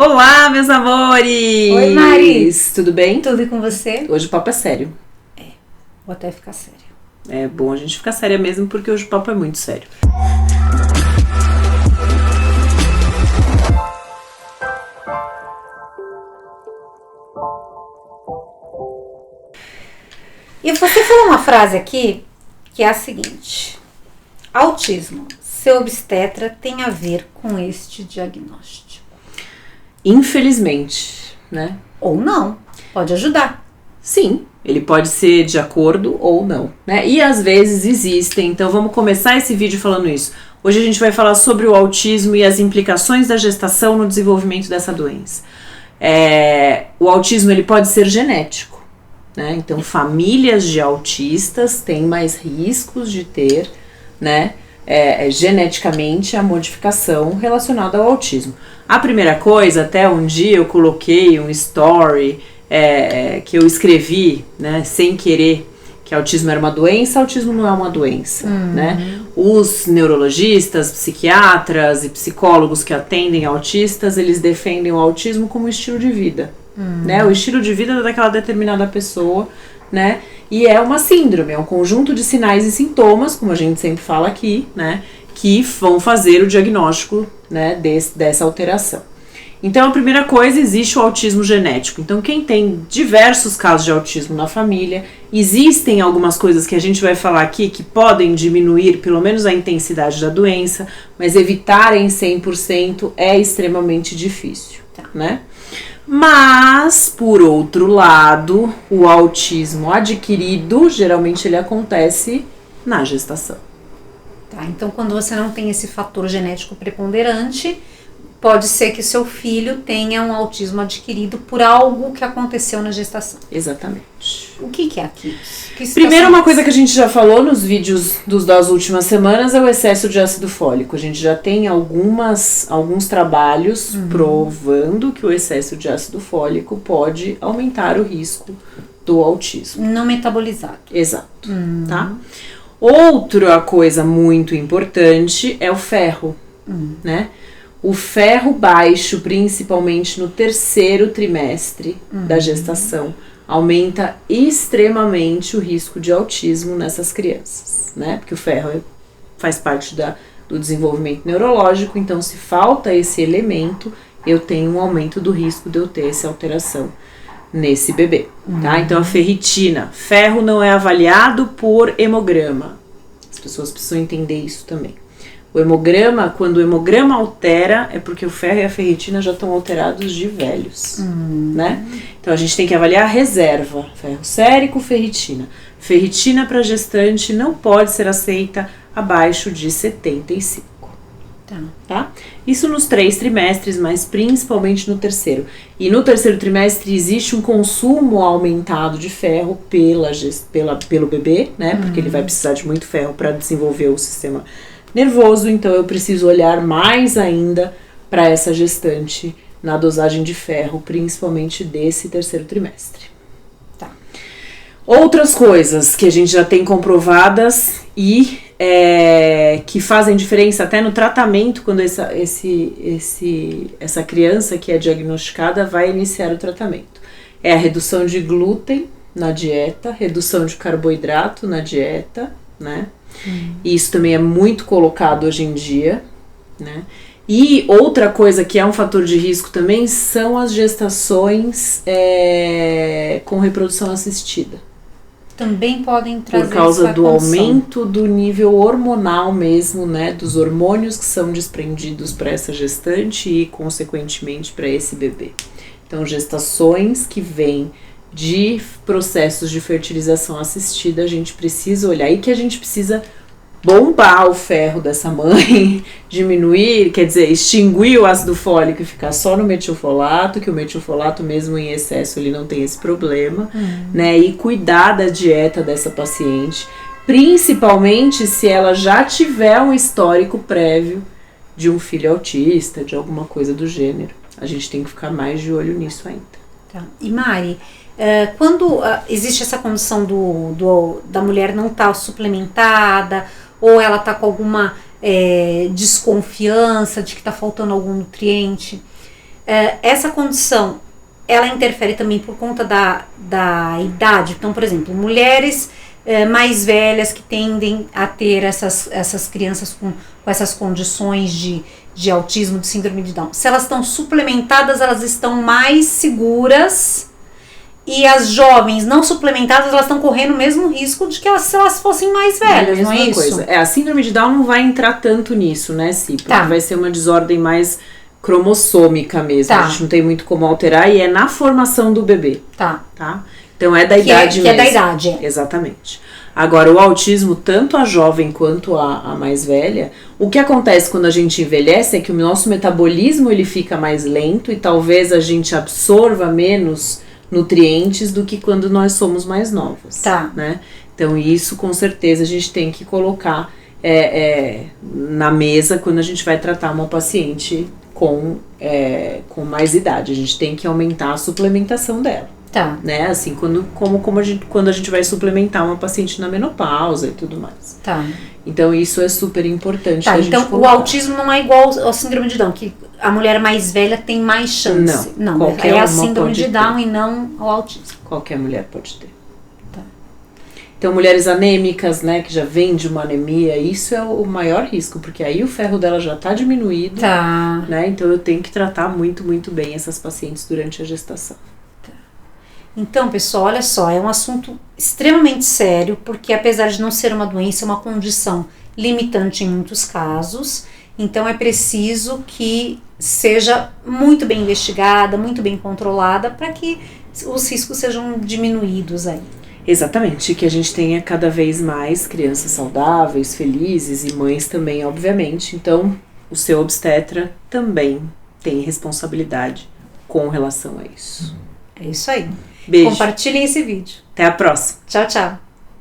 Olá, meus amores! Oi, Mari! Tudo bem? Tudo e com você? Hoje o papo é sério. Vou até ficar séria. É bom a gente ficar séria mesmo, porque hoje o papo é muito sério. E você falou uma frase aqui que é a seguinte: autismo, seu obstetra tem a ver com este diagnóstico. Infelizmente, né? Ou não, pode ajudar. Sim, ele pode ser de acordo ou não, né? E às vezes existem, então vamos começar esse vídeo falando isso. Hoje a gente vai falar sobre o autismo e as implicações da gestação no desenvolvimento dessa doença. O autismo ele pode ser genético, né? Então famílias de autistas têm mais riscos de ter, né? Geneticamente a modificação relacionada ao autismo. A primeira coisa, até um dia eu coloquei um story que eu escrevi, né, sem querer, que autismo era uma doença. Autismo não é uma doença, né? Os neurologistas, psiquiatras e psicólogos que atendem autistas, eles defendem o autismo como estilo de vida, né? O estilo de vida daquela determinada pessoa, né? E é uma síndrome, é um conjunto de sinais e sintomas, como a gente sempre fala aqui, né? Que vão fazer o diagnóstico, né, dessa alteração. Então, a primeira coisa, existe o autismo genético. Então, quem tem diversos casos de autismo na família, existem algumas coisas que a gente vai falar aqui que podem diminuir pelo menos a intensidade da doença, mas evitar em 100% é extremamente difícil, né? Mas, por outro lado, o autismo adquirido, geralmente ele acontece na gestação. Tá, então quando você não tem esse fator genético preponderante, pode ser que seu filho tenha um autismo adquirido por algo que aconteceu na gestação. Exatamente. O que é aquilo? Primeiro, uma coisa que a gente já falou nos vídeos das últimas semanas é o excesso de ácido fólico. A gente já tem alguns trabalhos provando que o excesso de ácido fólico pode aumentar o risco do autismo. Não metabolizado. Exato, tá? Outra coisa muito importante é o ferro, né? O ferro baixo, principalmente no terceiro trimestre da gestação, aumenta extremamente o risco de autismo nessas crianças, né? Porque o ferro faz parte do desenvolvimento neurológico, então se falta esse elemento, eu tenho um aumento do risco de eu ter essa alteração nesse bebê, tá? Então a ferritina, ferro não é avaliado por hemograma. As pessoas precisam entender isso também. O hemograma, quando o hemograma altera, é porque o ferro e a ferritina já estão alterados de velhos, né? Então a gente tem que avaliar a reserva, ferro sérico, ferritina. Ferritina para gestante não pode ser aceita abaixo de 75. Tá? Isso nos 3 trimestres, mas principalmente no terceiro. E no terceiro trimestre existe um consumo aumentado de ferro pelo bebê, né? Porque ele vai precisar de muito ferro para desenvolver o sistema nervoso, então eu preciso olhar mais ainda para essa gestante na dosagem de ferro, principalmente desse terceiro trimestre. Tá. Outras coisas que a gente já tem comprovadas e que fazem diferença até no tratamento, quando essa criança que é diagnosticada vai iniciar o tratamento. É a redução de glúten na dieta, redução de carboidrato na dieta, né? E isso também é muito colocado hoje em dia, né? E outra coisa que é um fator de risco também são as gestações com reprodução assistida. Também podem trazer por causa do aumento do nível hormonal mesmo, né? Dos hormônios que são desprendidos para essa gestante e, consequentemente, para esse bebê. Então, gestações que vêm de processos de fertilização assistida, a gente precisa olhar e que a gente precisa bombar o ferro dessa mãe, diminuir, quer dizer, extinguir o ácido fólico e ficar só no metilfolato, que o metilfolato mesmo em excesso ele não tem esse problema, né? E cuidar da dieta dessa paciente, principalmente se ela já tiver um histórico prévio de um filho autista, de alguma coisa do gênero. A gente tem que ficar mais de olho nisso ainda. Tá. E Mari, quando existe essa condição da mulher não estar suplementada, ou ela está com alguma desconfiança de que está faltando algum nutriente, essa condição, ela interfere também por conta da idade. Então, por exemplo, mulheres mais velhas que tendem a ter essas crianças com essas condições de autismo, de síndrome de Down. Se elas estão suplementadas, elas estão mais seguras, e as jovens não suplementadas, elas estão correndo o mesmo risco de que se elas fossem mais velhas, não é isso? Coisa. A síndrome de Down não vai entrar tanto nisso, né, Si? Porque vai ser uma desordem mais cromossômica mesmo. A gente não tem muito como alterar, e é na formação do bebê. Tá? Então é da idade mesmo. Que é da idade. Exatamente. Agora, o autismo, tanto a jovem quanto a mais velha, o que acontece quando a gente envelhece é que o nosso metabolismo ele fica mais lento e talvez a gente absorva menos nutrientes do que quando nós somos mais novas. Né? Então, isso com certeza a gente tem que colocar na mesa quando a gente vai tratar uma paciente com mais idade. A gente tem que aumentar a suplementação dela. Né? Assim, quando a gente vai suplementar uma paciente na menopausa e tudo mais. Então isso é super importante. Então o autismo não é igual ao síndrome de Down, que a mulher mais velha tem mais chance. Não, é a síndrome de Down e não o autismo. Qualquer mulher pode ter. Então mulheres anêmicas, né, que já vêm de uma anemia, isso é o maior risco, porque aí o ferro dela já está diminuído. Né? Então eu tenho que tratar muito, muito bem essas pacientes durante a gestação. Então, pessoal, olha só, é um assunto extremamente sério, porque apesar de não ser uma doença, é uma condição limitante em muitos casos. Então, é preciso que seja muito bem investigada, muito bem controlada, para que os riscos sejam diminuídos aí. Exatamente, que a gente tenha cada vez mais crianças saudáveis, felizes e mães também, obviamente. Então, o seu obstetra também tem responsabilidade com relação a isso. É isso aí. Beijo. Compartilhem esse vídeo. Até a próxima. Tchau, tchau.